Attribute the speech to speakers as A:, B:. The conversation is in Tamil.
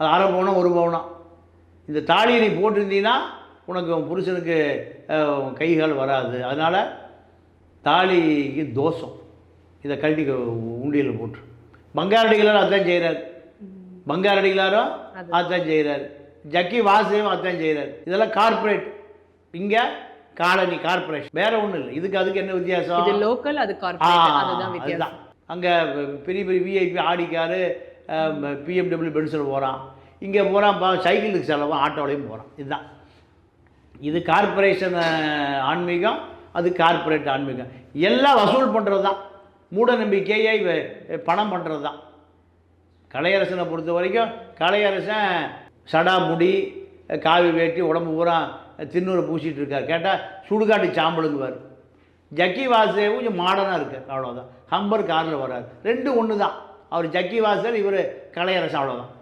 A: அது அரை பவுனம் 1 பவுனம். இந்த தாலியை நீ போட்டிருந்தீங்கன்னா உனக்கு உன் புருஷனுக்கு கைகால் வராது. அதனால் தாலிக்கு தோஷம். இதை கழட்டி உண்டியலில் போட்டு பங்காரடிகளாரும் அதுதான் செய்கிறார். பங்காரடிகளாரும் அதுதான் செய்கிறார். ஜக்கி வாசுதேவும் அதுதான் செய்கிறார். இதெல்லாம் கார்பரேட். இங்கே காலனி கார்பரேஷன், வேற ஒன்றும் இல்லை. அதுக்கு என்ன வித்தியாசம்?
B: இது லோக்கல், அது கார்பரேட், அதுதான் வித்தியாசம்.
A: அங்கே பெரிய பெரிய விஐபி ஆடிக்காரு பிஎம்டபிள்யூ பென்ஸில் போகிறான். இங்கே போகிறான் சைக்கிளுக்கு செலவும் ஆட்டோலையும் போகிறான். இதுதான் இது கார்பரேஷன் ஆன்மீகம், அது கார்பரேட் ஆன்மீகம். எல்லாம் வசூல் பண்ணுறது தான், மூட நம்பிக்கையை பணம் பண்ணுறது தான். கலையரசனை பொறுத்த வரைக்கும் கலையரசன் சடா முடி காவி வேட்டி உடம்பு பூரா தின்னூரை பூசிகிட்டு இருக்கார். கேட்டால் சுடுகாட்டு சாம்பலுங்குவார். ஜக்கி வாசுதேவ் கொஞ்சம் மாடர்னாக இருக்கார், அவ்வளோதான். ஹம்பர் காரில் வர்றார். ரெண்டும் ஒன்று தான். அவர் ஜக்கி வாசுதேவ், இவர் கலையரசன், அவ்வளோதான்.